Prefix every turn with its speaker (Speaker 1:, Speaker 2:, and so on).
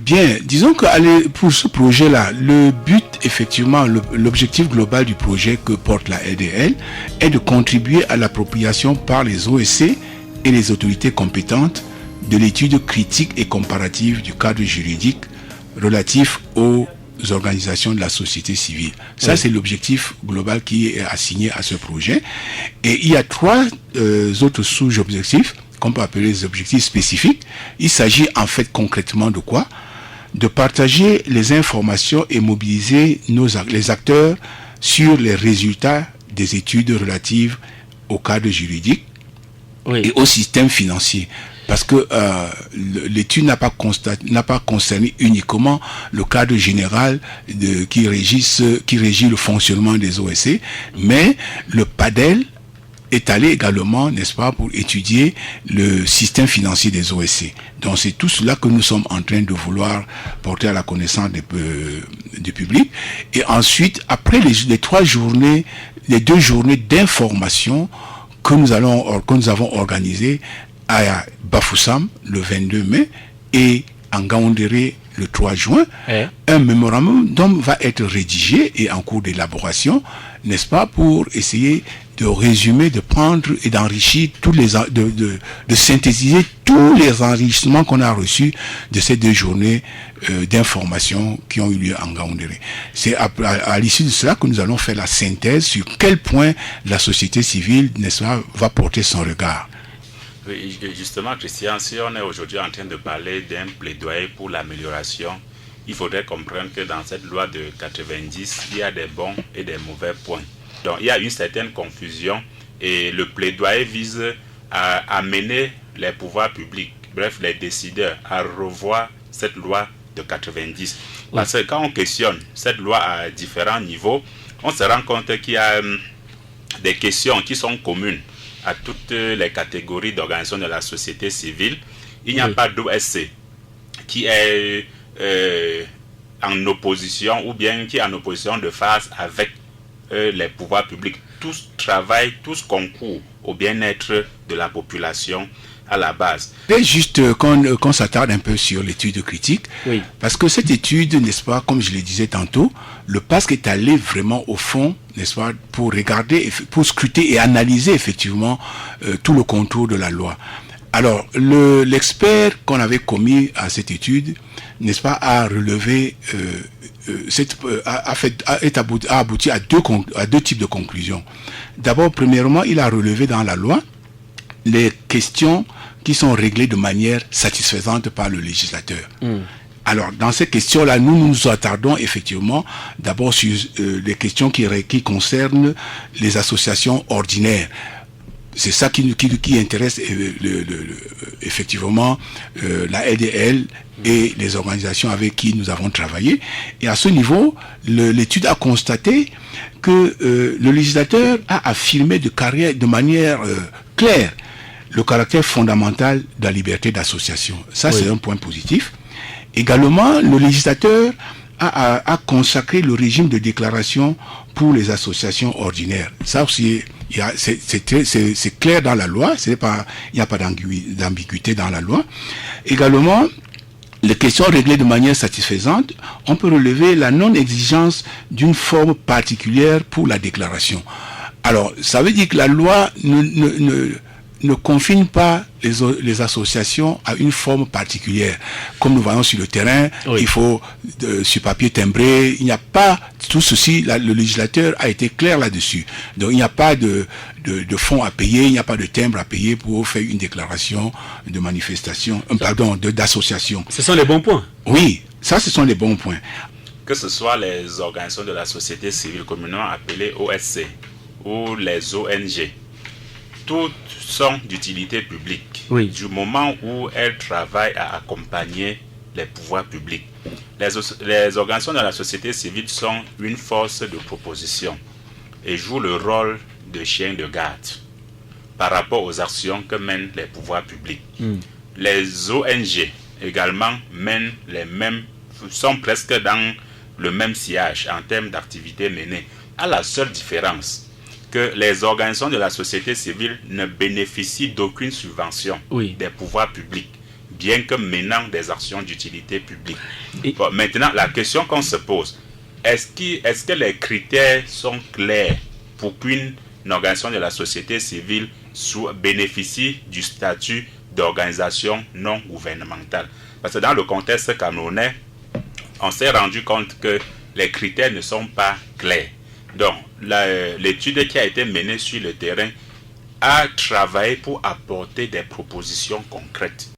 Speaker 1: Bien, disons que pour ce projet-là, le but, effectivement, l'objectif global du projet que porte la LDL est de contribuer à l'appropriation par les OSC et les autorités compétentes de l'étude critique et comparative du cadre juridique relatif aux organisations de la société civile. Ça, c'est l'objectif global qui est assigné à ce projet. Et il y a 3 autres sous-objectifs qu'on peut appeler les objectifs spécifiques. Il s'agit en fait concrètement de quoi? De partager les informations et mobiliser les acteurs sur les résultats des études relatives au cadre juridique et au système financier. Parce que l'étude n'a pas concerné uniquement le cadre général qui régit le fonctionnement des OSC, mais le PADEL est allé également, n'est-ce pas, pour étudier le système financier des OSC. Donc c'est tout cela que nous sommes en train de vouloir porter à la connaissance du public. Et ensuite, après les 2 journées d'information que nous avons organisées à Bafoussam le 22 mai et en Ngaoundéré le 3 juin, un mémorandum va être rédigé et en cours d'élaboration, n'est-ce pas, pour essayer de résumer, de prendre et d'enrichir de synthétiser tous les enrichissements qu'on a reçus de ces 2 journées d'information qui ont eu lieu en Ngaoundéré. C'est à l'issue de cela que nous allons faire la synthèse sur quel point la société civile, n'est-ce pas, va porter son regard.
Speaker 2: Oui, justement, Christian, si on est aujourd'hui en train de parler d'un plaidoyer pour l'amélioration, il faudrait comprendre que dans cette loi de 90, il y a des bons et des mauvais points. Donc, il y a une certaine confusion et le plaidoyer vise à amener les pouvoirs publics, bref, les décideurs, à revoir cette loi de 90. Parce que quand on questionne cette loi à différents niveaux, on se rend compte qu'il y a des questions qui sont communes à toutes les catégories d'organisations de la société civile. Il n'y a pas d'OSC qui est en opposition ou bien qui est en opposition de face avec les pouvoirs publics. Tous travaillent, tous concourent au bien-être de la population à la base.
Speaker 1: C'est juste qu'on s'attarde un peu sur l'étude critique, parce que cette étude, n'est-ce pas, comme je le disais tantôt, le PASC est allé vraiment au fond, n'est-ce pas, pour regarder, pour scruter et analyser effectivement tout le contour de la loi. Alors, l'expert qu'on avait commis à cette étude, n'est-ce pas, a relevé, a abouti à 2 types de conclusions. D'abord, premièrement, il a relevé dans la loi les questions qui sont réglées de manière satisfaisante par le législateur. Alors, dans ces questions-là, nous nous attardons effectivement d'abord sur les questions qui concernent les associations ordinaires. C'est ça qui intéresse effectivement la LDL et les organisations avec qui nous avons travaillé. Et à ce niveau, l'étude a constaté que le législateur a affirmé de manière claire le caractère fondamental de la liberté d'association. Ça, c'est un point positif. Également, le législateur a consacré le régime de déclaration pour les associations ordinaires. Ça aussi, c'est clair dans la loi, il n'y a pas d'ambiguïté dans la loi. Également, les questions réglées de manière satisfaisante, on peut relever la non-exigence d'une forme particulière pour la déclaration. Alors, ça veut dire que la loi ne confine pas les associations à une forme particulière. Comme nous voyons sur le terrain, il faut sur papier timbré, il n'y a pas tout ceci, le législateur a été clair là-dessus. Donc il n'y a pas de fonds à payer, il n'y a pas de timbre à payer pour faire une déclaration de manifestation, d'association.
Speaker 3: Ce sont les bons points.
Speaker 1: Oui, ça ce sont les bons points.
Speaker 2: Que ce soit les organisations de la société civile communément appelées OSC ou les ONG, toutes sont d'utilité publique du moment où elles travaillent à accompagner les pouvoirs publics. Les organisations de la société civile sont une force de proposition et jouent le rôle de chien de garde par rapport aux actions que mènent les pouvoirs publics. Les ONG également sont presque dans le même sillage en termes d'activités menées, à la seule différence que les organisations de la société civile ne bénéficient d'aucune subvention des pouvoirs publics, bien que menant des actions d'utilité publique. Bon, maintenant, la question qu'on se pose, est-ce que les critères sont clairs pour qu'une organisation de la société civile bénéficie du statut d'organisation non gouvernementale? Parce que dans le contexte camerounais, on s'est rendu compte que les critères ne sont pas clairs. Donc, l'étude qui a été menée sur le terrain a travaillé pour apporter des propositions concrètes.